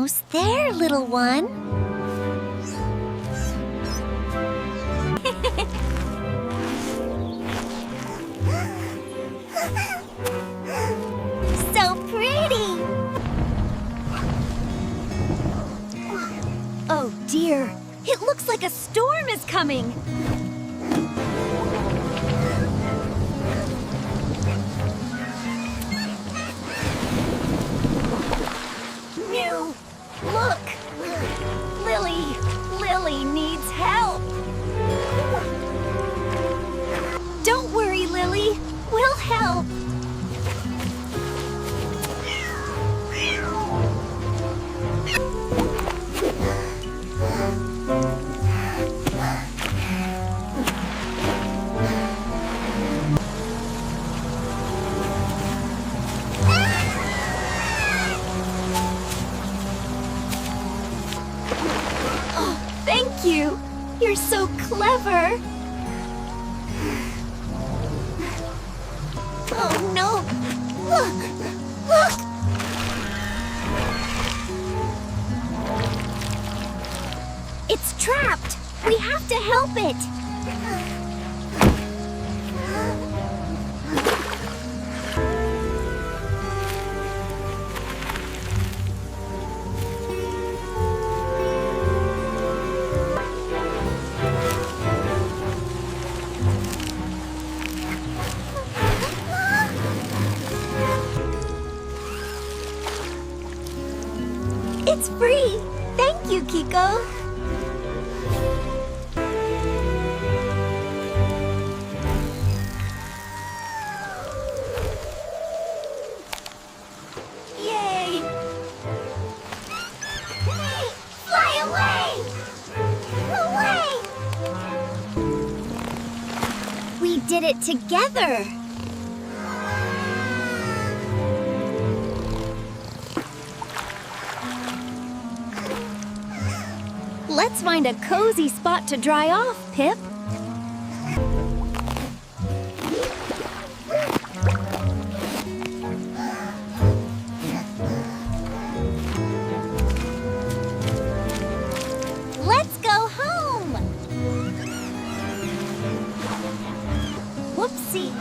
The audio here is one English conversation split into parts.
Almost there, little one. So pretty! Oh dear, it looks like a storm is coming. Mew, look! Lily needs help. Don't worry, Lily. We'll help. Thank you! You're so clever! Oh no! Look! Look! It's trapped! We have to help it! It's free! Thank you, Kiko! Yay! Fly away! Away! We did it together! Let's find a cozy spot to dry off, Pip. Let's go home! Whoopsie!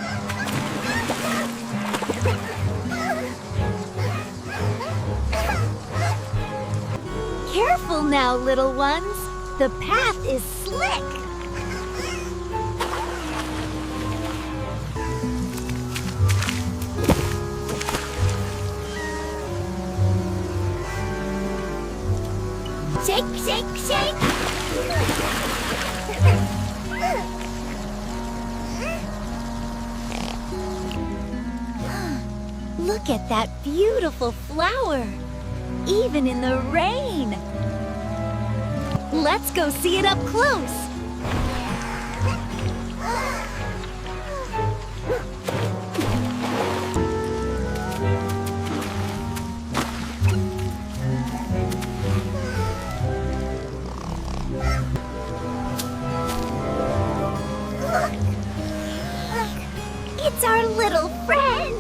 Careful now, little ones. The path is slick. Shake, shake, shake. Look at that beautiful flower, even in the rain. Let's go see it up close. Look, it's our little friend.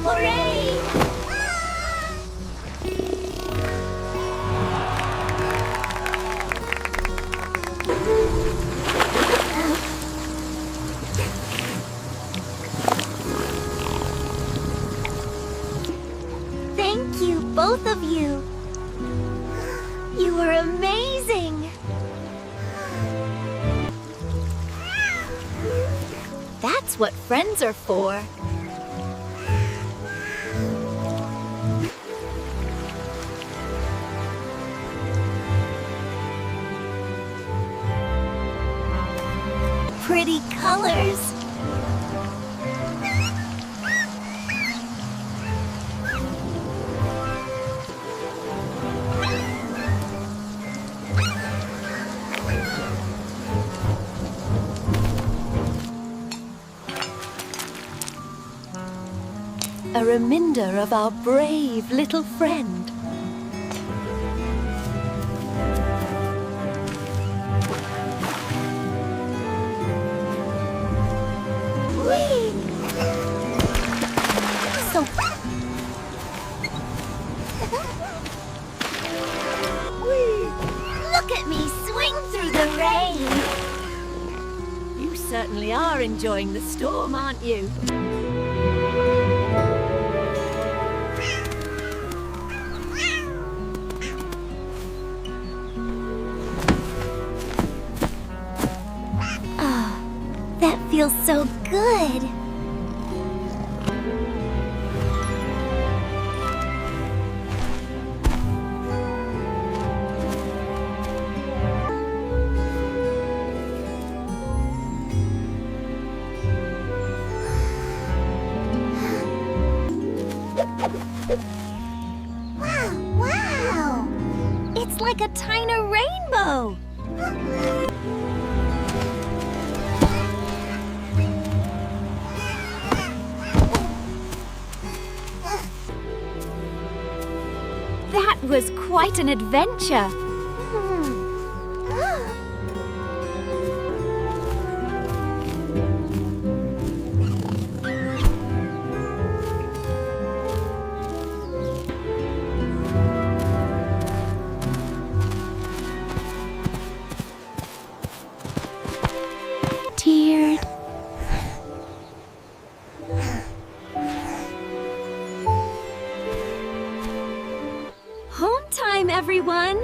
Hooray! Thank you, both of you. You were amazing. That's what friends are for. Pretty colors. A reminder of our brave little friend. Whee! So rain. You certainly are enjoying the storm, aren't you? That feels so good. Wow! It's like a tiny rainbow. That was quite an adventure. Teared. Home time, everyone!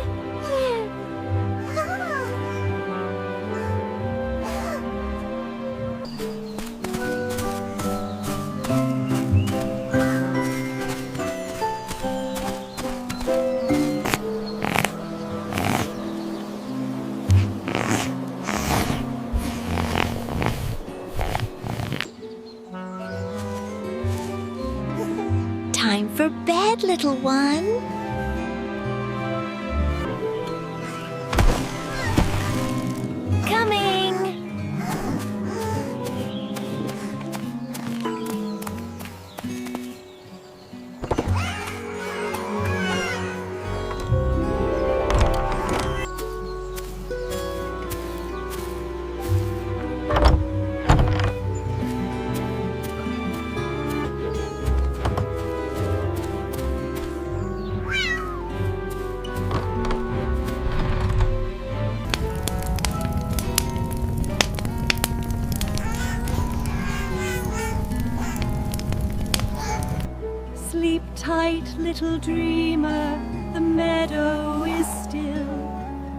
Time for bed, little one. Coming! Sleep tight, little dreamer, the meadow is still.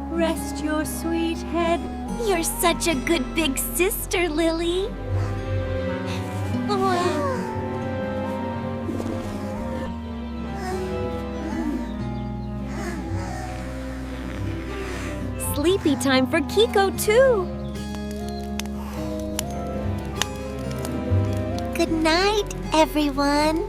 Rest your sweet head. You're such a good big sister, Lily. Sleepy time for Kiko, too. Good night, everyone.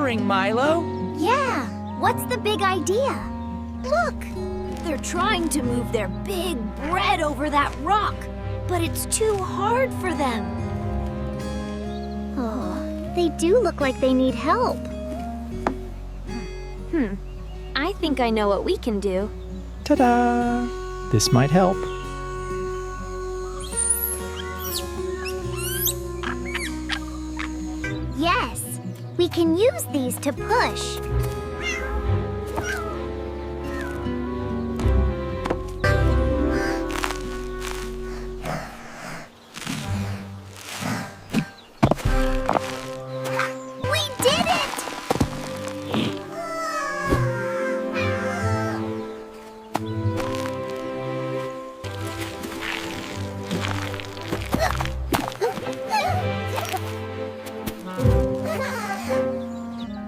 exploring, Milo. Yeah, what's the big idea? Look, they're trying to move their big bread over that rock, but it's too hard for them. Oh, they do look like they need help. I think I know what we can do. Ta-da! This might help. Yes, we can use these to push. We did it!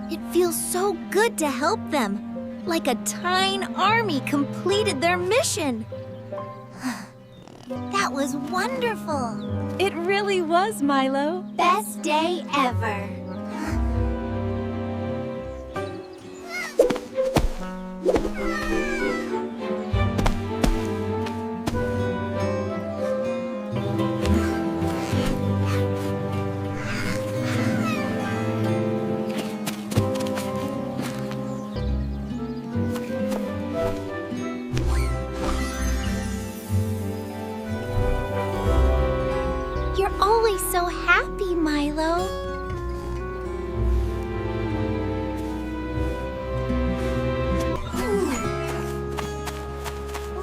It feels so good to help them, like a tiny army completed their mission. That was wonderful. It really was, Milo. Best day ever. You're always so happy, Milo.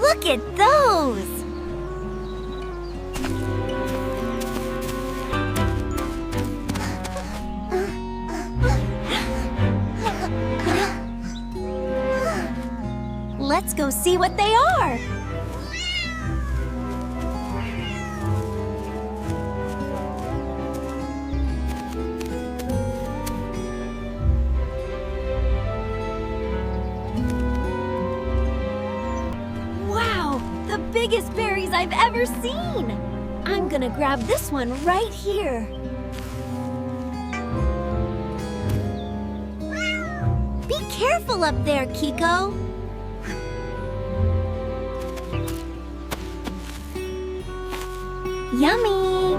Look at those! Let's go see what they are. Wow, the biggest berries I've ever seen. I'm gonna grab this one right here. Be careful up there, Kiko. Yummy!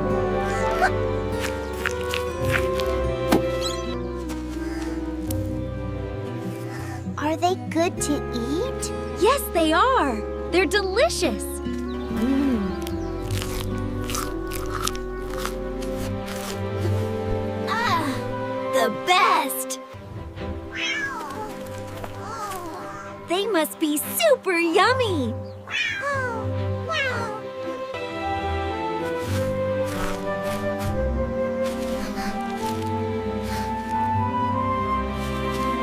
Are they good to eat? Yes, they are. They're delicious. Ah, the best. They must be super yummy.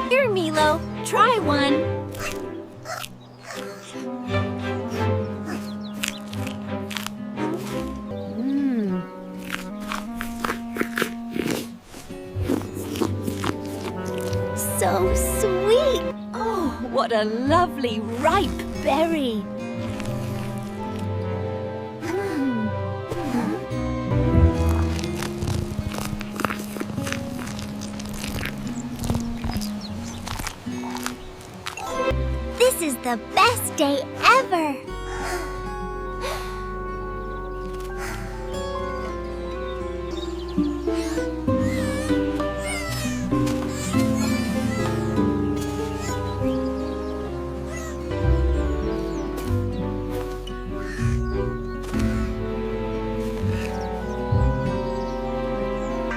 Here, Milo, try one. So sweet. Oh, what a lovely ripe berry. This is the best day ever.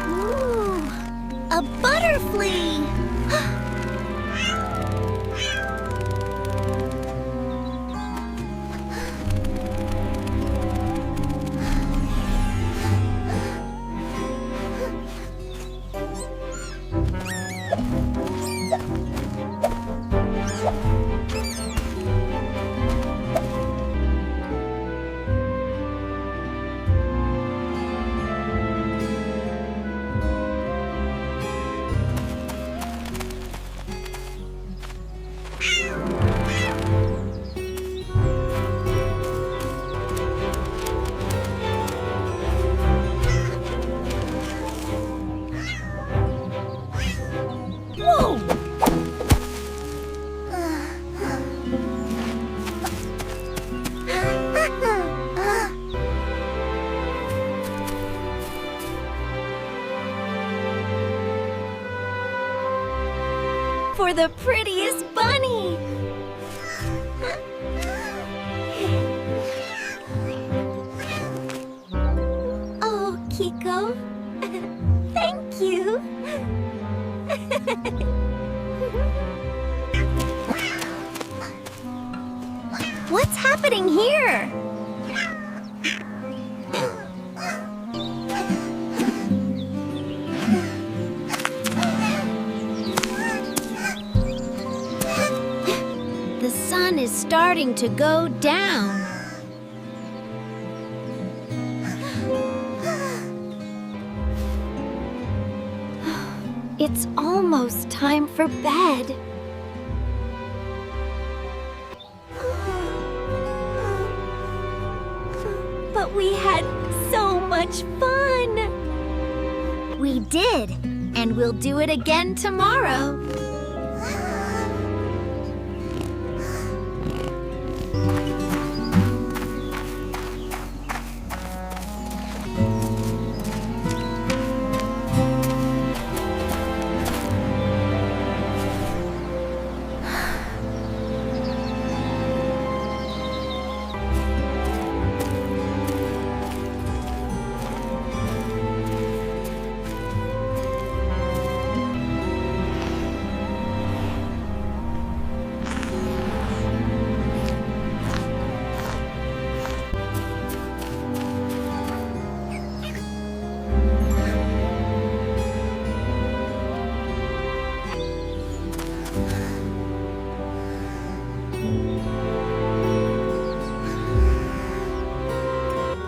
Ooh, a butterfly. for the prettiest bunny. Oh, Kiko. Thank you. What's happening here? The sun is starting to go down. It's almost time for bed. But we had so much fun. We did, and we'll do it again tomorrow.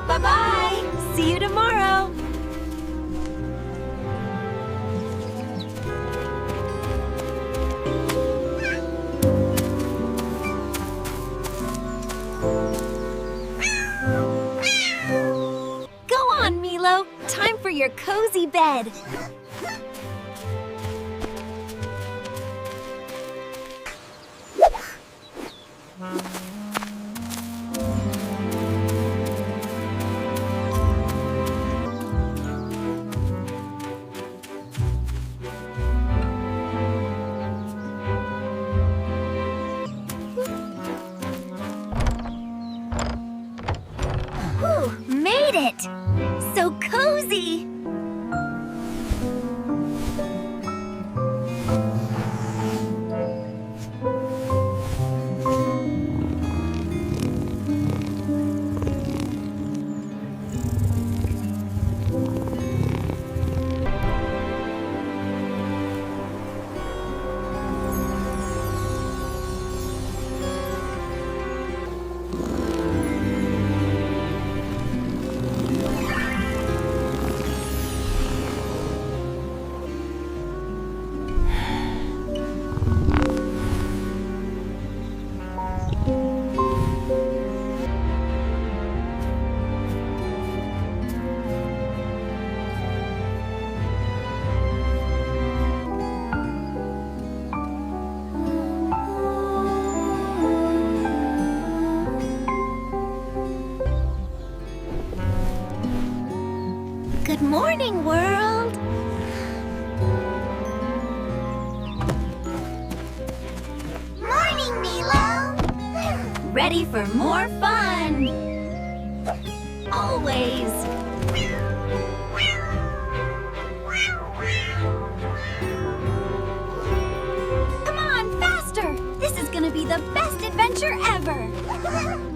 Bye-bye. See you tomorrow. Go on, Milo. Time for your cozy bed. Whew, made it! So cozy! Good morning, world! Morning, Milo! Ready for more fun! Always! Come on, faster! This is gonna be the best adventure ever!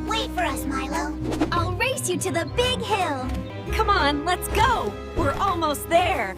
Wait for us, Milo. I'll race you to the big hill! Come on, let's go. We're almost there.